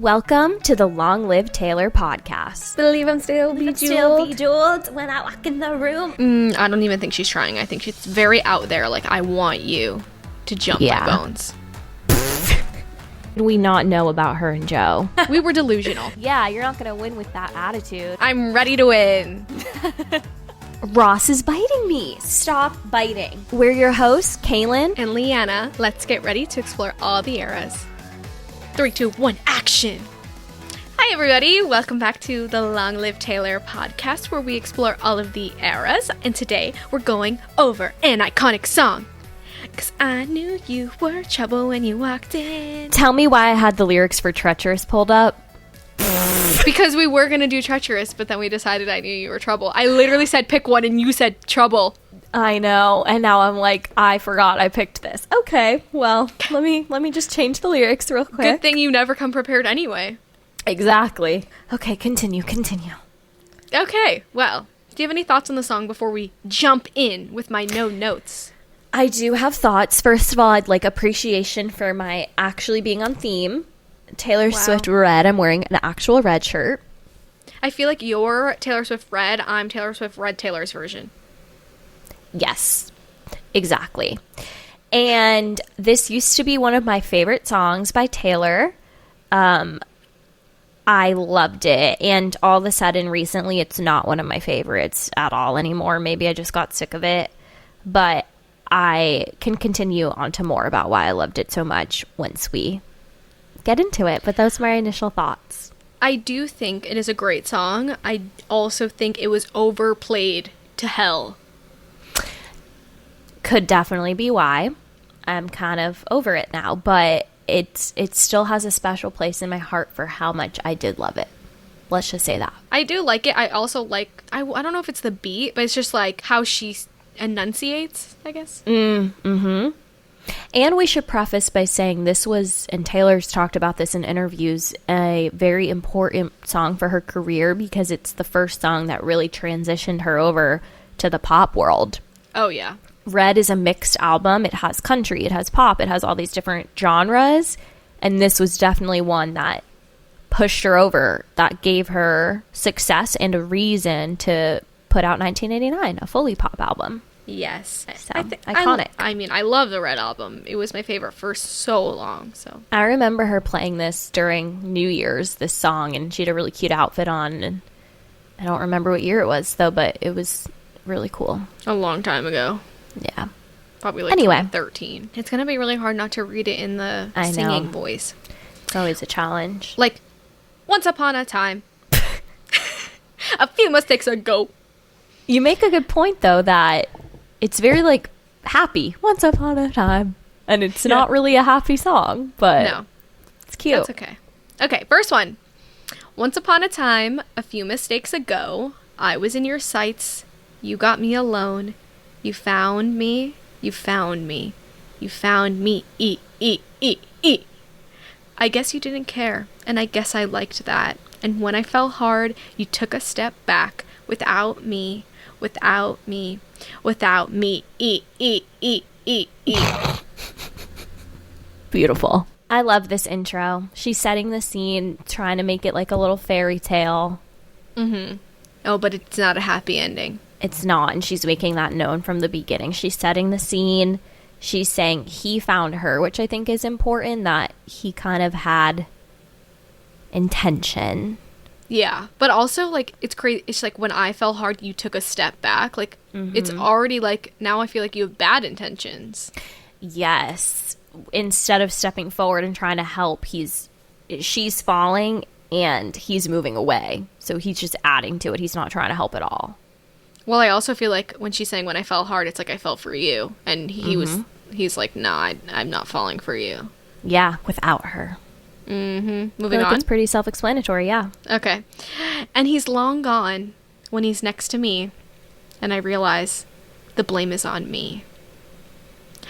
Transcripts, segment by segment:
Welcome to the Long Live Taylor podcast. Believe I'm still bejeweled when I walk in the room. I don't even think she's trying. I think she's very out there. Like, I want you to jump my bones. Did we not know about her and Joe? We were delusional. Yeah, you're not going to win with that attitude. I'm ready to win. Ross is biting me. Stop biting. We're your hosts, Kaylan and Leanna. Let's get ready to explore all the eras. 3, 2, 1, action! Hi everybody, welcome back to the Long Live Taylor podcast where we explore all of the eras, and today we're going over an iconic song. 'Cause I knew you were trouble when you walked in. Tell me why I had the lyrics for Treacherous pulled up. Because we were going to do Treacherous, but then we decided I knew you were trouble. I literally said pick one and you said trouble. I know, and now I'm like, I forgot I picked this. Okay, well, let me just change the lyrics real quick. Good thing you never come prepared anyway. Exactly. Okay, continue. Okay, well, do you have any thoughts on the song before we jump in with my no notes? I do have thoughts. First of all, I'd like appreciation for my actually being on theme. Taylor Swift red. I'm wearing an actual red shirt. I feel like you're Taylor Swift red. I'm Taylor Swift red, Taylor's version. Yes, exactly. And this used to be one of my favorite songs by Taylor. I loved it. And all of a sudden, recently, it's not one of my favorites at all anymore. Maybe I just got sick of it. But I can continue on to more about why I loved it so much once we get into it. But those are my initial thoughts. I do think it is a great song. I also think it was overplayed to hell. Could definitely be why. I'm kind of over it now, but it still has a special place in my heart for how much I did love it. Let's just say that. I do like it. I also like, I don't know if it's the beat, but it's just like how she enunciates, I guess. Mm-hmm. And we should preface by saying this was, and Taylor's talked about this in interviews, a very important song for her career because it's the first song that really transitioned her over to the pop world. Oh, yeah. Red is a mixed album. It has country, it has pop, it has all these different genres. And this was definitely one that pushed her over, that gave her success and a reason to put out 1989, a fully pop album. Yes. So, iconic. I love the Red album. It was my favorite for so long. So I remember her playing this during New Year's, this song, and she had a really cute outfit on. And I don't remember what year it was, though, but it was really cool. A long time ago. Yeah. Probably like 2013. It's going to be really hard not to read it in the singing voice. It's always a challenge. Like, once upon a time. A few mistakes ago. You make a good point, though, that it's very, like, happy. Once upon a time. And it's not really a happy song, but no, it's cute. That's okay. Okay, first one. Once upon a time, a few mistakes ago, I was in your sights. You got me alone. You found me. You found me. You found me. I guess you didn't care, and I guess I liked that. And when I fell hard, you took a step back. Without me. Beautiful. I love this intro. She's setting the scene, trying to make it like a little fairy tale. Mm-hmm. Oh, but it's not a happy ending. It's not, and she's making that known from the beginning. She's setting the scene. She's saying he found her, which I think is important, that he kind of had intention. Yeah, but also, like, it's crazy. It's like when I fell hard, you took a step back. Like, It's already, like, now I feel like you have bad intentions. Yes. Instead of stepping forward and trying to help, she's falling and he's moving away. So he's just adding to it. He's not trying to help at all. Well, I also feel like when she's saying when I fell hard, it's like I fell for you. And he's like, nah, I'm not falling for you. Yeah, without her. Mm-hmm. Moving on. It's pretty self-explanatory, yeah. Okay. And he's long gone when he's next to me. And I realize the blame is on me.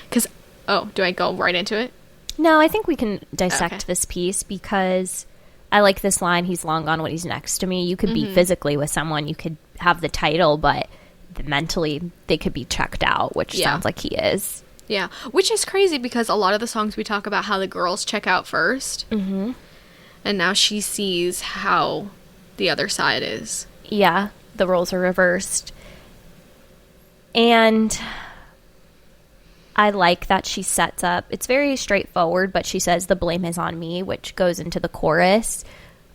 Because, do I go right into it? No, I think we can dissect this piece because I like this line, he's long gone when he's next to me. You could be physically with someone, you could have the title, but mentally they could be checked out, which sounds like he is. Yeah, which is crazy because a lot of the songs we talk about how the girls check out first. Mm-hmm. And now she sees how the other side is. Yeah, the roles are reversed. And I like that she sets up, it's very straightforward, but she says the blame is on me, which goes into the chorus,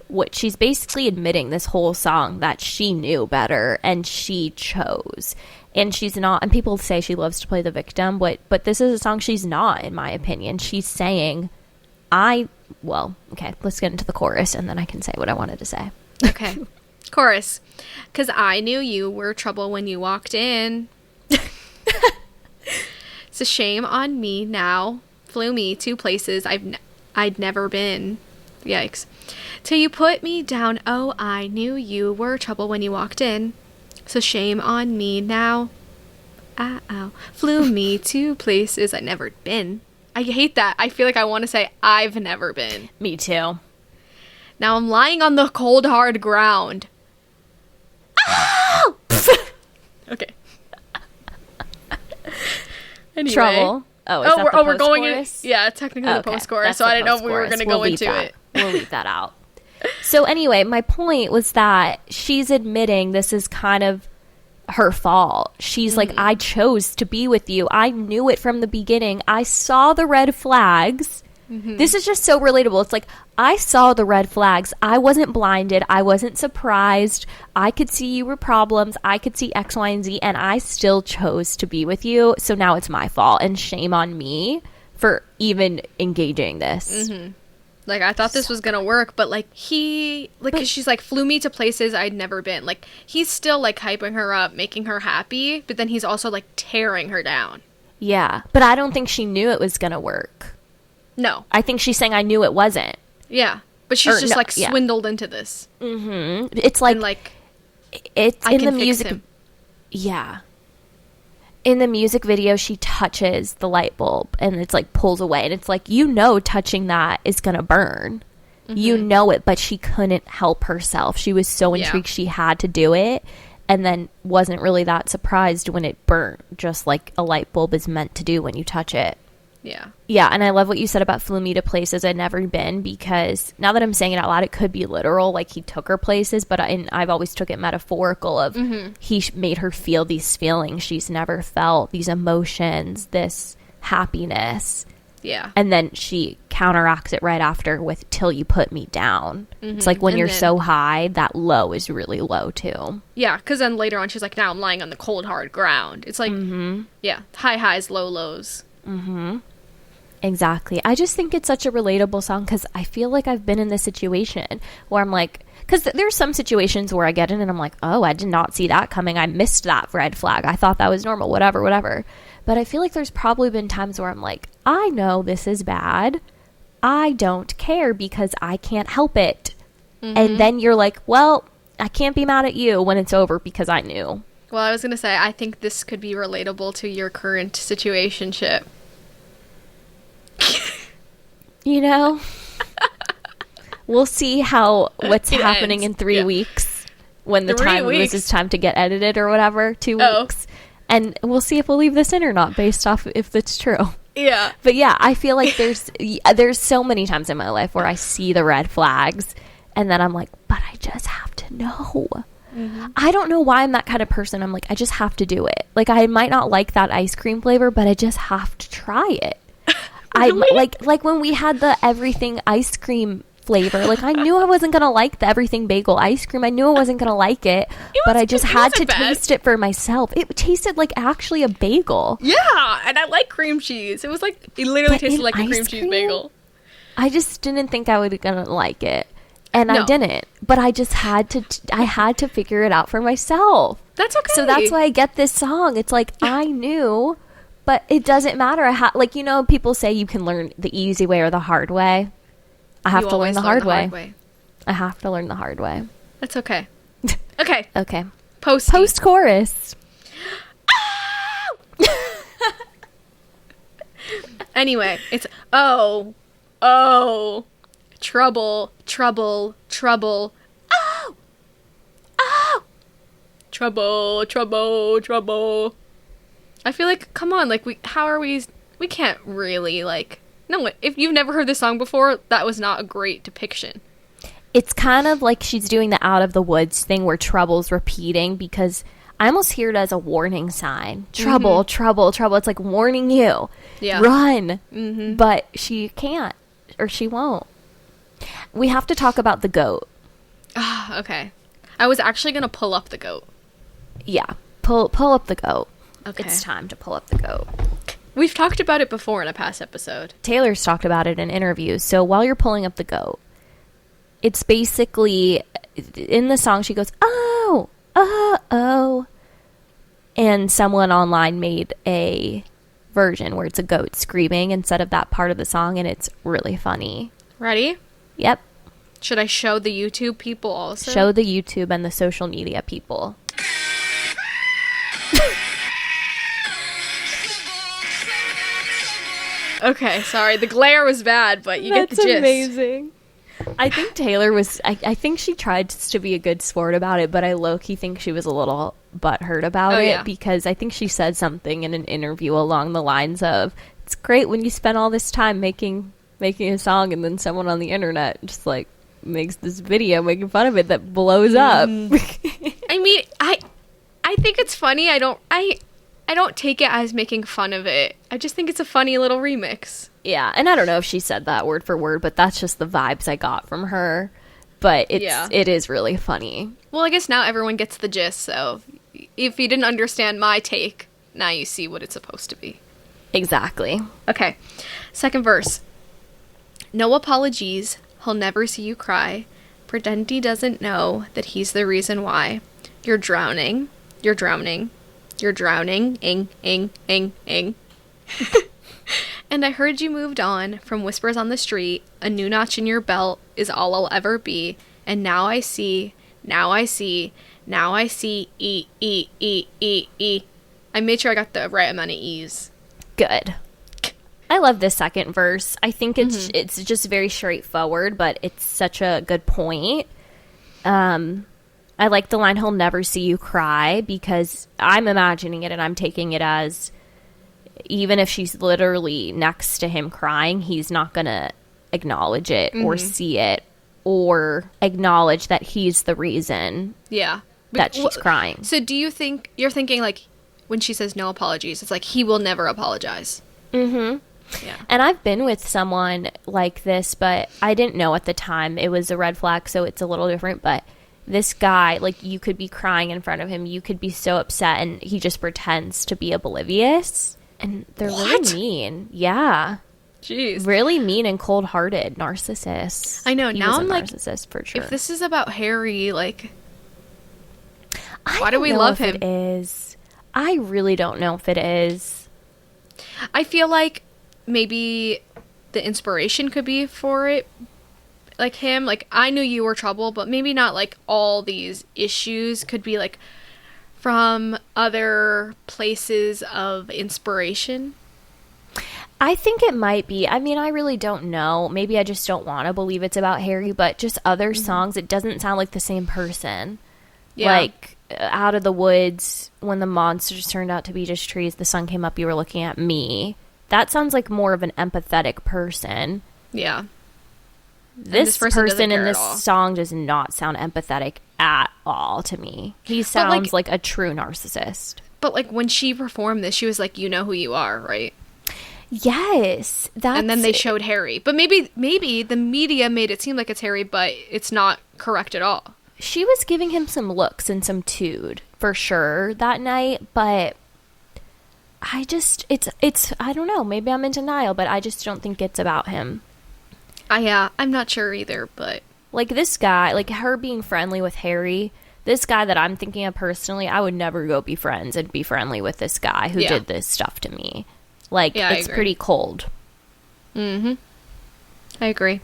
which she's basically admitting this whole song that she knew better and she chose. And she's not, and people say she loves to play the victim, but this is a song she's not, in my opinion. She's saying, okay, let's get into the chorus and then I can say what I wanted to say. Okay. Chorus. 'Cause I knew you were trouble when you walked in. It's a shame on me now. Flew me to places I'd never been. Yikes. Till you put me down. Oh, I knew you were trouble when you walked in. So shame on me now. Ow. Flew me to places I'd never been. I hate that. I feel like I want to say I've never been. Me too. Now I'm lying on the cold, hard ground. Oh! Okay. Anyway. Trouble. We're going in. Yeah, technically the post-chorus, so I didn't know if we were going to go into it. We'll leave that out. So anyway, my point was that she's admitting this is kind of her fault. She's like, I chose to be with you. I knew it from the beginning. I saw the red flags. This is just so relatable. It's like, I saw the red flags. I wasn't blinded. I wasn't surprised. I could see you were problems. I could see X, Y, and Z, and I still chose to be with you. So now it's my fault, and shame on me for even engaging this. Like, I thought this was gonna work, but like cause she's like, flew me to places I'd never been. Like, he's still like hyping her up, making her happy, but then he's also like tearing her down. Yeah, but I don't think she knew it was gonna work. No. I think she's saying I knew it wasn't. Yeah. But she's swindled into this. It's like, and like, it's I in can the fix music. him. Yeah. In the music video, she touches the light bulb and it's like pulls away. And it's like, touching that is going to burn. You know it, but she couldn't help herself. She was so intrigued she had to do it. And then wasn't really that surprised when it burnt, just like a light bulb is meant to do when you touch it. Yeah. Yeah, and I love what you said about flew me to places I'd never been, because now that I'm saying it out loud, it could be literal, like he took her places, but I've always took it metaphorical of he made her feel these feelings she's never felt, these emotions, this happiness. Yeah. And then she counteracts it right after with till you put me down. It's like when you're so high, that low is really low too. Yeah, because then later on she's like, now I'm lying on the cold, hard ground. It's like, yeah, high highs, low lows. Exactly. I just think it's such a relatable song because I feel like I've been in this situation where I'm like, because there's some situations where I get in and I'm like, oh, I did not see that coming. I missed that red flag. I thought that was normal, whatever. But I feel like there's probably been times where I'm like, I know this is bad. I don't care because I can't help it. And then you're like, well, I can't be mad at you when it's over because I knew. Well, I was going to say, I think this could be relatable to your current situationship. You know, we'll see what's happening in 3 weeks when this is time to get edited or whatever. 2 weeks, and we'll see if we'll leave this in or not based off if it's true. Yeah, but yeah, I feel like there's so many times in my life where I see the red flags, and then I'm like, but I just have to know. I don't know why I'm that kind of person. I'm like, I just have to do it. Like, I might not like that ice cream flavor, but I just have to try it. I like when we had the everything ice cream flavor, like I knew I wasn't gonna like the everything bagel ice cream. I knew I wasn't gonna like it, but I just had to taste it for myself. It tasted like actually a bagel. Yeah, and I like cream cheese. It was like, it literally tasted like a cream cheese bagel. I just didn't think I was gonna like it, and I didn't. But I just had to figure it out for myself. That's okay. So that's why I get this song. It's like I knew. But it doesn't matter. People say you can learn the easy way or the hard way. I have to learn the hard way. I have to learn the hard way. That's okay. Okay. Okay. Post chorus. Anyway, it's trouble. Trouble. I feel like, come on, like, we can't really, like, no, if you've never heard this song before, that was not a great depiction. It's kind of like she's doing the out of the woods thing where trouble's repeating, because I almost hear it as a warning sign. Trouble, trouble, trouble. It's like warning you. Yeah. Run. But she can't, or she won't. We have to talk about the goat. Okay. I was actually going to pull up the goat. Yeah. Pull up the goat. Okay. It's time to pull up the goat. We've talked about it before in a past episode. Taylor's talked about it in interviews. So while you're pulling up the goat, it's basically, in the song, she goes, oh, oh, oh. And someone online made a version where it's a goat screaming instead of that part of the song, and it's really funny. Ready? Yep. Should I show the YouTube people also? Show the YouTube and the social media people. Okay, sorry. The glare was bad, but you get the gist. That's amazing. I think Taylor was, I think she tried to be a good sport about it, but I low-key think she was a little butthurt about it, because I think she said something in an interview along the lines of, it's great when you spend all this time making a song and then someone on the internet just like makes this video making fun of it that blows up. I mean, I think it's funny. I don't take it as making fun of it. I just think it's a funny little remix. Yeah, and I don't know if she said that word for word, but that's just the vibes I got from her. But it is really funny. Well, I guess now everyone gets the gist, so if you didn't understand my take, now you see what it's supposed to be. Exactly. Okay, second verse. No apologies, he'll never see you cry. Pretend he doesn't know that he's the reason why. You're drowning, you're drowning. You're drowning, ing, ing, ing, ing. And I heard you moved on from whispers on the street. A new notch in your belt is all I'll ever be. And now I see, now I see, now I see, E, E, E, E, E. I made sure I got the right amount of E's. Good. I love this second verse. I think it's just very straightforward, but it's such a good point. I like the line, he'll never see you cry, because I'm imagining it and I'm taking it as, even if she's literally next to him crying, he's not going to acknowledge it or see it or acknowledge that he's the reason that she's crying. So do you think, you're thinking like, when she says no apologies, it's like he will never apologize? Mm-hmm. Yeah. And I've been with someone like this, but I didn't know at the time. It was a red flag, so it's a little different, but this guy, like, you could be crying in front of him, you could be so upset, and he just pretends to be oblivious. And they're really mean. Yeah. Jeez. Really mean and cold-hearted narcissists. I know. He now was I'm a like, narcissist for sure. If this is about Harry, like, why do we love him? It is. I really don't know if it is. I feel like maybe the inspiration could be for it. Like him, like, I knew you were trouble, but maybe not like all these issues could be like from other places of inspiration. I think it might be. I mean, I really don't know. Maybe I just don't want to believe it's about Harry, but just other songs, it doesn't sound like the same person. Yeah. Like, Out of the Woods, when the monsters turned out to be just trees, the sun came up, you were looking at me. That sounds like more of an empathetic person. Yeah. This person in this song does not sound empathetic at all to me. He sounds like a true narcissist. But like when she performed this, she was like, you know who you are, right? Yes. And then they showed Harry. But maybe the media made it seem like it's Harry, but it's not correct at all. She was giving him some looks and some tude for sure that night, but I just, it's I don't know, maybe I'm in denial, but I just don't think it's about him. I'm not sure either, but like this guy, like her being friendly with Harry, this guy that I'm thinking of personally, I would never go be friends and be friendly with this guy who did this stuff to me. Like, it's pretty cold. Mm-hmm. I agree.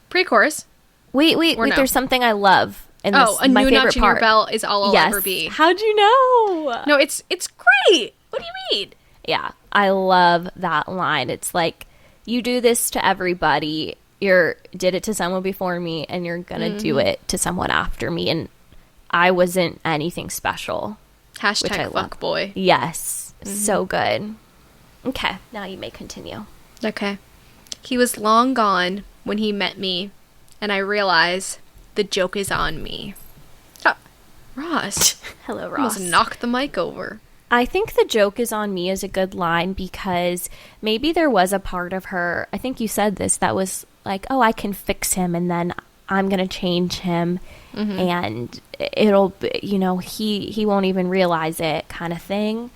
Pre-chorus. Wait, there's something I love. And a new notch in your belt is all I'll ever be. How'd you know? No, it's great. What do you mean? Yeah, I love that line. It's like, you do this to everybody. You did it to someone before me, and you're gonna do it to someone after me. And I wasn't anything special. Hashtag fuckboy. Yes, so good. Okay, now you may continue. Okay. He was long gone, when he met me, and I realize the joke is on me. Ross. Hello, Ross. Almost knocked the mic over. I think the joke is on me is a good line because maybe there was a part of her, I think you said this, that was like, oh, I can fix him and then I'm going to change him and it'll, he won't even realize it kind of thing.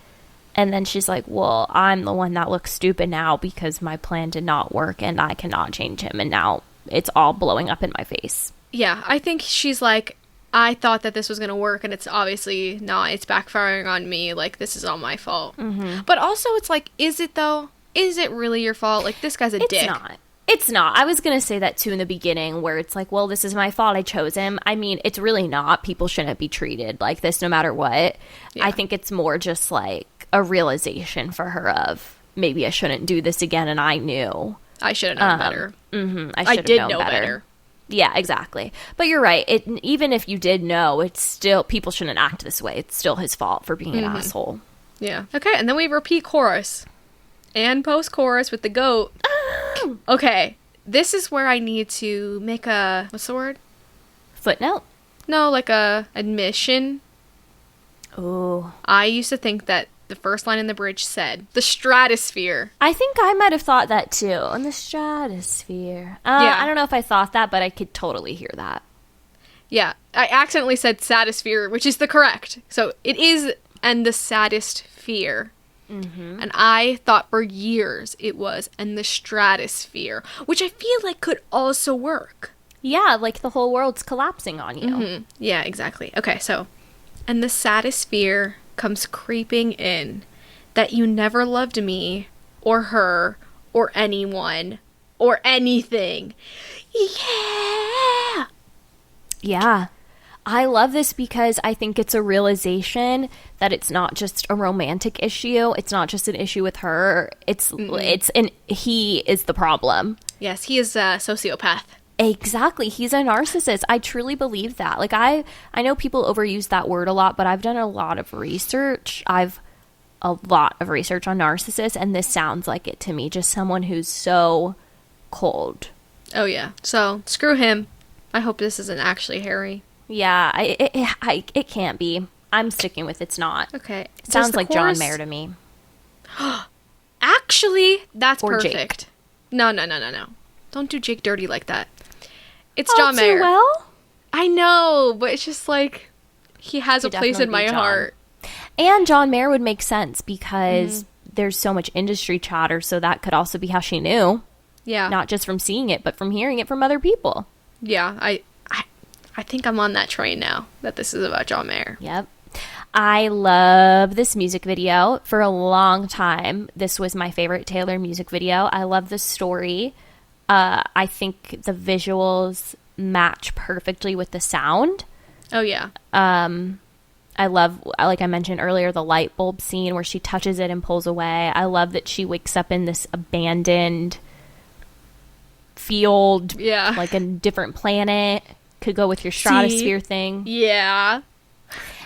And then she's like, well, I'm the one that looks stupid now because my plan did not work and I cannot change him. And now it's all blowing up in my face. Yeah, I think she's like, I thought that this was going to work, and it's obviously not. It's backfiring on me. Like, this is all my fault. But also, it's like, is it, though? Is it really your fault? Like, this guy's a dick. It's not. I was going to say that, too, in the beginning, where it's like, well, this is my fault. I chose him. I mean, it's really not. People shouldn't be treated like this no matter what. Yeah. I think it's more just, like, a realization for her of, maybe I shouldn't do this again, and I knew. I should have known better. I did know better. Yeah, exactly. But you're right. Even if you did know, it's still, people shouldn't act this way. It's still his fault for being an asshole. Yeah. Okay, and then we repeat chorus. And post-chorus with the goat. Okay, this is where I need to make a, what's the word? Footnote? No, like a admission. Oh. I used to think that the first line in the bridge said, the stratosphere. I think I might have thought that too. In the stratosphere. Yeah. I don't know if I thought that, but I could totally hear that. Yeah. I accidentally said satosphere, which is the correct. So it is, and the saddest fear. And I thought for years it was, and the stratosphere, which I feel like could also work. Yeah, like the whole world's collapsing on you. Yeah, exactly. Okay, so, and the saddest fear comes creeping in, that you never loved me or her or anyone or anything. Yeah, I love this because I think it's a realization that it's not just a romantic issue. It's not just an issue with her. He is the problem. Yes, he is a sociopath. Exactly. He's a narcissist. I truly believe that. Like, I know people overuse that word a lot, but I've done a lot of research. A lot of research on narcissists, and this sounds like it to me. Just someone who's so cold. Oh, yeah. So, screw him. I hope this isn't actually Harry. Yeah, it can't be. I'm sticking with it's not. Okay. It sounds like John Mayer to me. Actually, that's or perfect. Jake. No. Don't do Jake dirty like that. It's John Mayer. Well? I know, but it's just like, he has a place in my heart. And John Mayer would make sense because there's so much industry chatter, so that could also be how she knew. Yeah. Not just from seeing it, but from hearing it from other people. Yeah, I think I'm on that train now, that this is about John Mayer. Yep. I love this music video. For a long time, this was my favorite Taylor music video. I love the story. I think the visuals match perfectly with the sound. Oh, yeah. I love, like I mentioned earlier, the light bulb scene where she touches it and pulls away. I love that she wakes up in this abandoned field. Yeah. Like a different planet. Could go with your stratosphere thing. Yeah.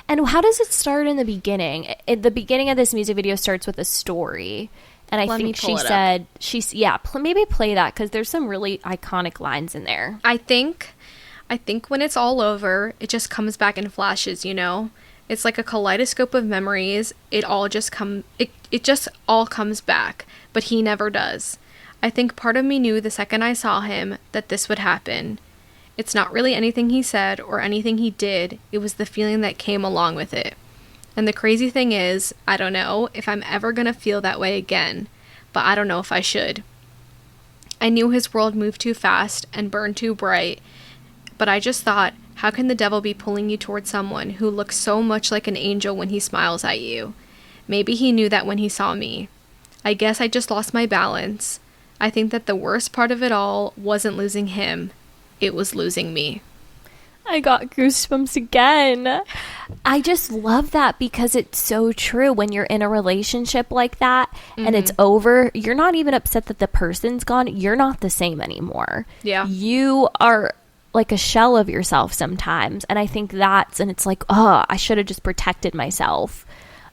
And how does it start in the beginning? The beginning of this music video starts with a story. And I think she said, maybe play that because there's some really iconic lines in there. I think when it's all over, it just comes back in flashes, you know? It's like a kaleidoscope of memories. It just all comes back, but he never does. I think part of me knew the second I saw him that this would happen. It's not really anything he said or anything he did. It was the feeling that came along with it. And the crazy thing is, I don't know if I'm ever going to feel that way again, but I don't know if I should. I knew his world moved too fast and burned too bright, but I just thought, how can the devil be pulling you towards someone who looks so much like an angel when he smiles at you? Maybe he knew that when he saw me. I guess I just lost my balance. I think that the worst part of it all wasn't losing him. It was losing me. I got goosebumps again. I just love that because it's so true. When you're in a relationship like that and it's over, you're not even upset that the person's gone. You're not the same anymore. Yeah. You are like a shell of yourself sometimes. And I think and it's like, oh, I should have just protected myself.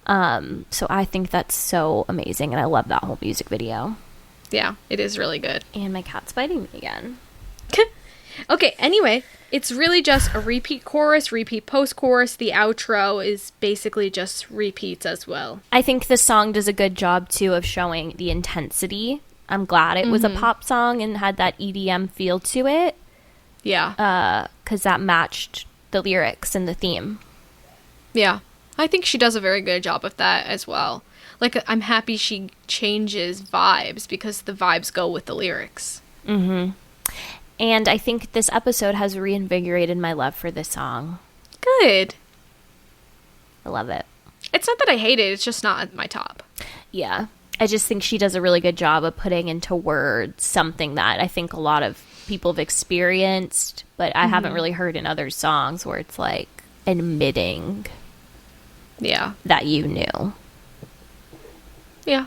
So I think that's so amazing. And I love that whole music video. Yeah, it is really good. And my cat's biting me again. Okay, anyway, it's really just a repeat chorus, repeat post-chorus. The outro is basically just repeats as well. I think the song does a good job, too, of showing the intensity. I'm glad it was a pop song and had that EDM feel to it. Yeah. Because that matched the lyrics and the theme. Yeah. I think she does a very good job of that as well. Like, I'm happy she changes vibes because the vibes go with the lyrics. Mm-hmm. And I think this episode has reinvigorated my love for this song. Good. I love it. It's not that I hate it, it's just not at my top. Yeah. I just think she does a really good job of putting into words something that I think a lot of people have experienced, but I haven't really heard in other songs where it's like admitting that you knew. Yeah.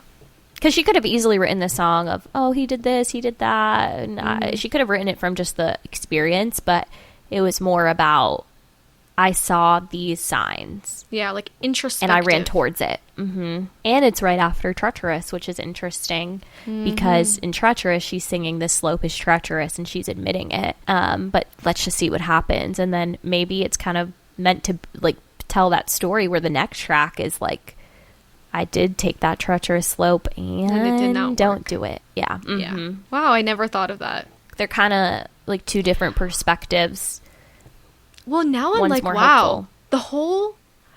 Because she could have easily written the song of, oh, he did this, he did that. And she could have written it from just the experience, but it was more about, I saw these signs. Yeah, like introspective. And I ran towards it. Mm-hmm. And it's right after Treacherous, which is interesting because in Treacherous, she's singing this slope is treacherous and she's admitting it. But let's just see what happens. And then maybe it's kind of meant to like tell that story where the next track is like, I did take that treacherous slope and it did not don't work. Do it. Yeah. Mm-hmm. Yeah. Wow, I never thought of that. They're kind of like two different perspectives. Well, now I'm One's like, more wow, hopeful. the whole...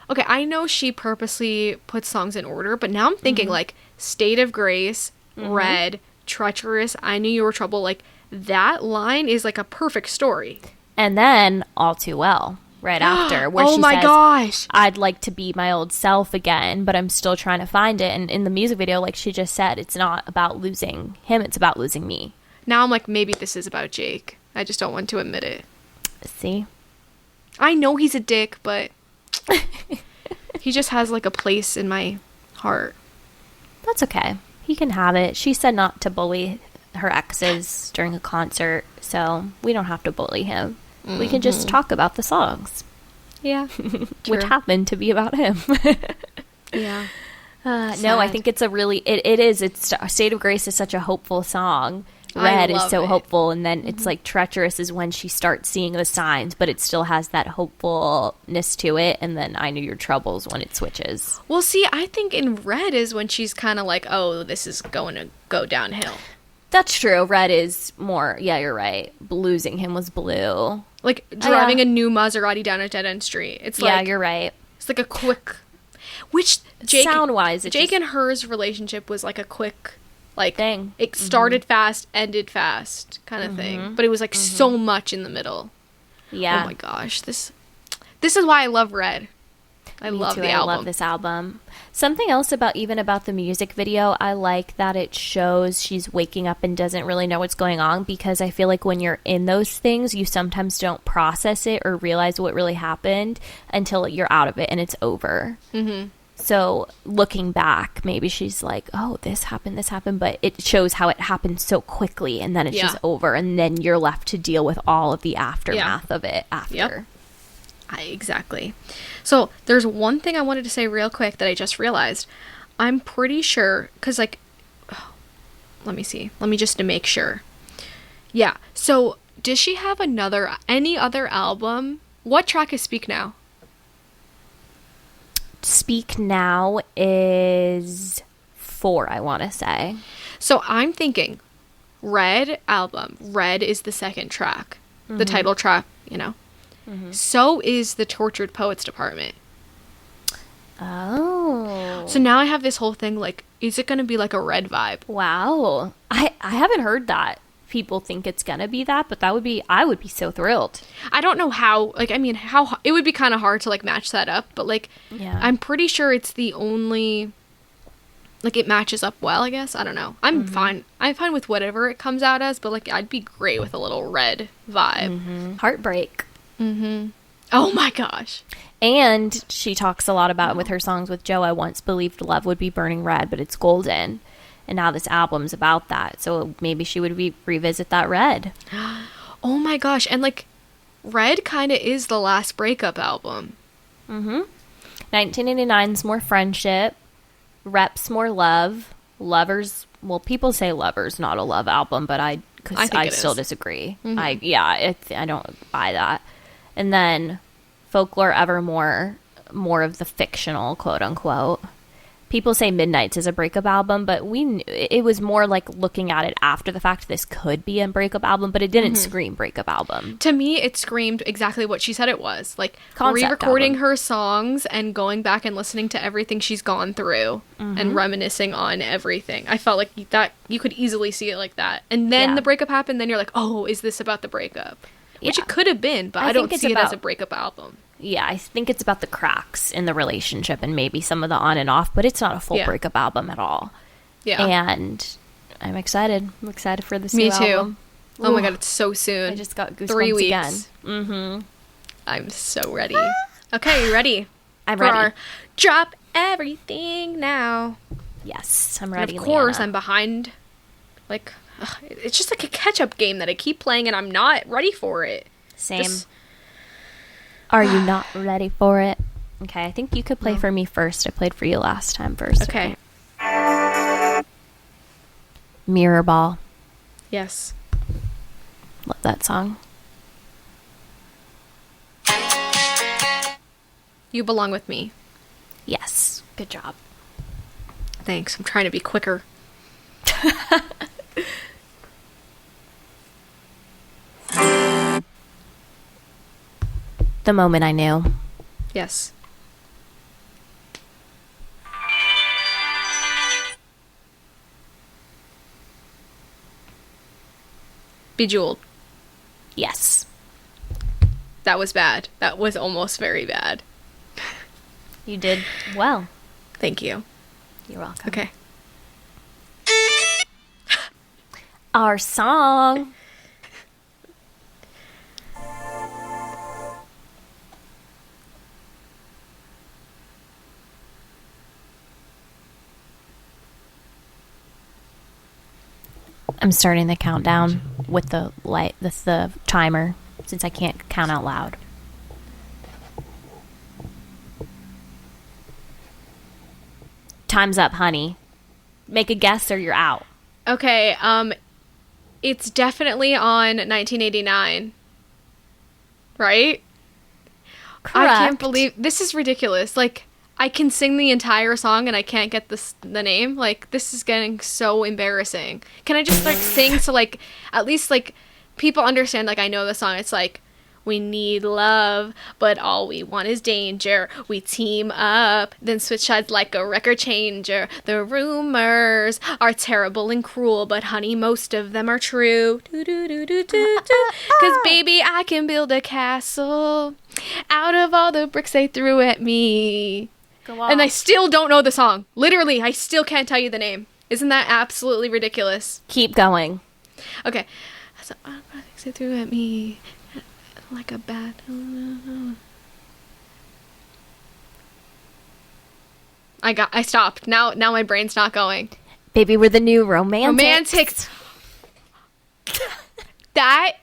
Okay, I know she purposely puts songs in order, but now I'm thinking like State of Grace, Red, Treacherous, I Knew You Were Trouble. Like, that line is like a perfect story. And then All Too Well. Right after, where oh she my says, gosh, I'd like to be my old self again, but I'm still trying to find it. And in the music video, like she just said, it's not about losing him, it's about losing me. Now I'm like, maybe this is about Jake. I just don't want to admit it. See? I know he's a dick, but he just has like a place in my heart. That's okay. He can have it. She said not to bully her exes during a concert, so we don't have to bully him. We can just talk about the songs. Yeah. Which happened to be about him. Yeah. No, I think it's a really, it is. It's State of Grace is such a hopeful song. Red is so hopeful. And then it's like Treacherous is when she starts seeing the signs, but it still has that hopefulness to it. And then I Knew Your Troubles when it switches. Well, see, I think in Red is when she's kind of like, oh, this is going to go downhill. That's true. Red is more, yeah, you're right. Losing him was blue. Like driving a new Maserati down a dead-end street. It's like, yeah, you're right. It's like a quick, which Jake, sound-wise, Jake and her's relationship was like a quick, like thing. It started fast, ended fast kind of thing. But it was like so much in the middle. Yeah. Oh my gosh, this is why I love Red. I love the album. I love this album. Something else about the music video, I like that it shows she's waking up and doesn't really know what's going on, because I feel like when you're in those things, you sometimes don't process it or realize what really happened until you're out of it and it's over. Mm-hmm. So looking back, maybe she's like, oh, this happened, but it shows how it happened so quickly and then it's just over, and then you're left to deal with all of the aftermath of it after. Yep. Exactly. So there's one thing I wanted to say real quick that I just realized. I'm pretty sure, because like, let me see. Let me just to make sure. Yeah. So does she have any other album? What track is Speak Now? Speak Now is 4, I want to say. So I'm thinking Red album. Red is the second track. The title track, you know. So is the Tortured Poets Department. Oh. So now I have this whole thing, like, is it going to be like a Red vibe? Wow. I haven't heard that. People think it's going to be that, but I would be so thrilled. I don't know how, like, I mean, how, it would be kind of hard to, like, match that up, but, like, I'm pretty sure it's the only, like, it matches up well, I guess. I don't know. I'm fine. I'm fine with whatever it comes out as, but, like, I'd be great with a little Red vibe. Heartbreak. Oh my gosh. And she talks a lot about with her songs with Joe, I once believed love would be burning red, but it's golden. And now this album's about that. So maybe she would revisit that Red. Oh my gosh. And like, Red kind of is the last breakup album. 1989's more friendship. Reps more love. Lovers, well, people say Lover's not a love album, but I because I think I it still is. disagree. I don't buy that. And then Folklore Evermore, more of the fictional, quote unquote. People say Midnight's is a breakup album, but it was more like looking at it after the fact. This could be a breakup album, but it didn't scream breakup album. To me, it screamed exactly what she said it was. Like, Concept re-recording album. her songs and going back and listening to everything she's gone through and reminiscing on everything. I felt like that you could easily see it like that. And then the breakup happened, then you're like, oh, is this about the breakup? Which it could have been, but I don't see it as a breakup album. Yeah, I think it's about the cracks in the relationship and maybe some of the on and off, but it's not a full breakup album at all. Yeah. And I'm excited. I'm excited for this new album. Me too. Oh my god, it's so soon. I just got goosebumps 3 weeks. again. Mm-hmm. I'm so ready. Okay, you ready? I'm for ready. Our drop everything now. Yes, I'm ready, and of course, Leanna. I'm behind. Like, it's just like a catch-up game that I keep playing and I'm not ready for it. Same. Are you not ready for it? Okay, I think you could play for me first. I played for you last time first. Okay. Mirror Ball. Yes. Love that song. You Belong With Me. Yes. Good job. Thanks. I'm trying to be quicker. The Moment I Knew. Yes. Bejeweled. Yes. That was bad. That was almost very bad. You did well. Thank you. You're welcome. Okay. Our song. I'm starting the countdown with the the timer since I can't count out loud. Time's up, honey. Make a guess or you're out. Okay, it's definitely on 1989. Right? Correct. I can't believe this is ridiculous. Like, I can sing the entire song and I can't get the name. Like, this is getting so embarrassing. Can I just like sing so like at least like people understand like I know the song. It's like, we need love, but all we want is danger. We team up, then switch sides like a record changer. The rumors are terrible and cruel, but honey, most of them are true. Do, do, do, do, do, do. 'Cause baby, I can build a castle out of all the bricks they threw at me. Go on. And I still don't know the song. Literally, I still can't tell you the name. Isn't that absolutely ridiculous? Keep going. Okay. So, all the bricks they threw at me. Like a bat. I stopped. Now my brain's not going. Baby, we're the new romantics. Romantics.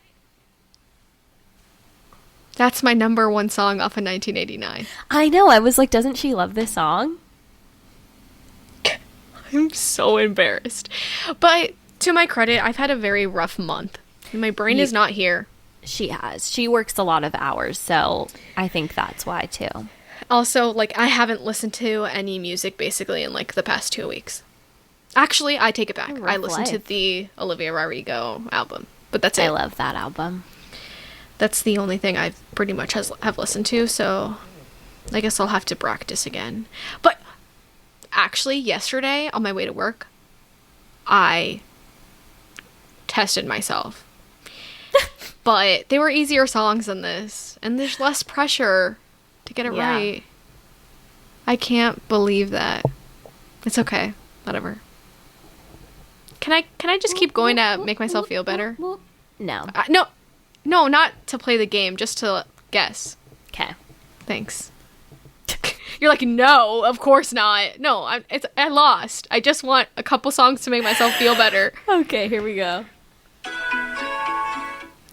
That's my number one song off of 1989. I know. I was like, doesn't she love this song? I'm so embarrassed. But to my credit, I've had a very rough month. My brain is not here. She has. She works a lot of hours, so I think that's why too. Also, like, I haven't listened to any music basically in like the past 2 weeks. Actually, I take it back. I listened to the Olivia Rodrigo album, but that's it. I love that album. That's the only thing I've pretty much have listened to, so I guess I'll have to practice again. But actually, yesterday on my way to work, I tested myself. But they were easier songs than this, and there's less pressure to get it right. I can't believe that. It's okay. Whatever. Can I just keep going to make myself feel better? No. No, not to play the game, just to guess. Okay. Thanks. You're like, no, of course not. No, I lost. I just want a couple songs to make myself feel better. Okay, here we go.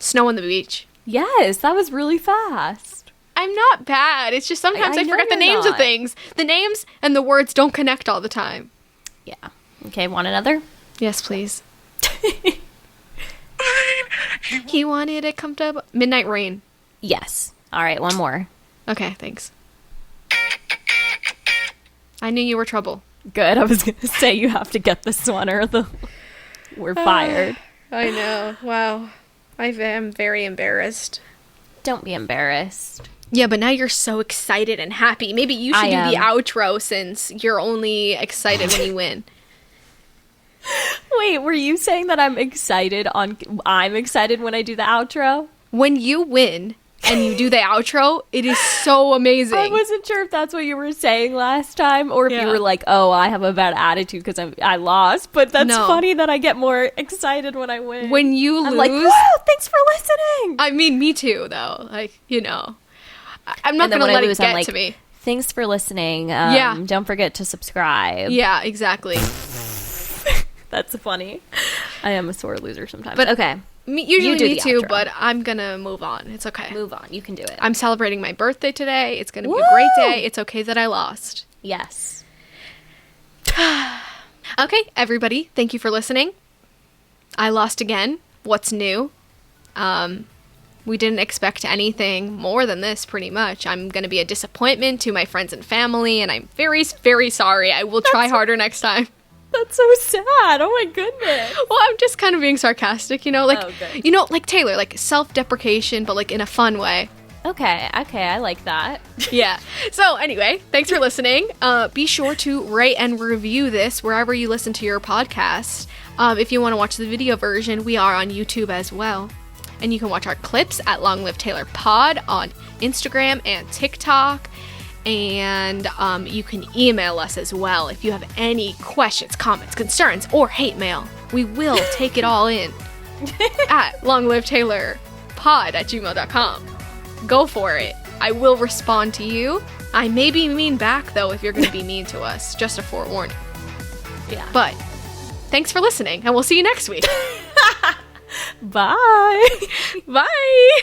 Snow on the Beach. Yes, that was really fast. I'm not bad. It's just sometimes I forget the names of things. The names and the words don't connect all the time. Yeah. Okay, want another? Yes, please. He wanted it comfortable. Midnight Rain. Yes. All right, one more. Okay, thanks. I knew you were trouble. Good. I was going to say you have to get this one or we're fired. I know. Wow. I am very embarrassed. Don't be embarrassed. Yeah, but now you're so excited and happy. Maybe you should do the outro since you're only excited when you win. Wait, were you saying that I'm excited when I do the outro? When you win and you do the outro, it is so amazing. I wasn't sure if that's what you were saying last time or if you were like, oh, I have a bad attitude because I lost. But that's funny that I get more excited when I win. When you lose. I'm like, woo, thanks for listening. I mean, me too, though. Like, you know. I'm not going to let it get to me. Thanks for listening. Don't forget to subscribe. Yeah, exactly. That's funny. I am a sore loser sometimes. But okay. Usually me too, outro. But I'm going to move on. It's okay. Move on. You can do it. I'm celebrating my birthday today. It's going to be a great day. It's okay that I lost. Yes. Okay, everybody. Thank you for listening. I lost again. What's new? We didn't expect anything more than this, pretty much. I'm going to be a disappointment to my friends and family, and I'm very, very sorry. I will try harder next time. That's so sad. Oh my goodness. Well, I'm just kind of being sarcastic, you know? Like, you know, like Taylor, like self-deprecation, but like in a fun way. Okay, I like that. Yeah. So anyway, thanks for listening. Be sure to rate and review this wherever you listen to your podcast. If you want to watch the video version, we are on YouTube as well. And you can watch our clips at Long Live Taylor Pod on Instagram and TikTok. And you can email us as well if you have any questions, comments, concerns, or hate mail. We will take it all in at longliveTaylorPod@gmail.com. Go for it. I will respond to you. I may be mean back, though, if you're going to be mean to us. Just a forewarning. Yeah. But thanks for listening, and we'll see you next week. Bye. Bye.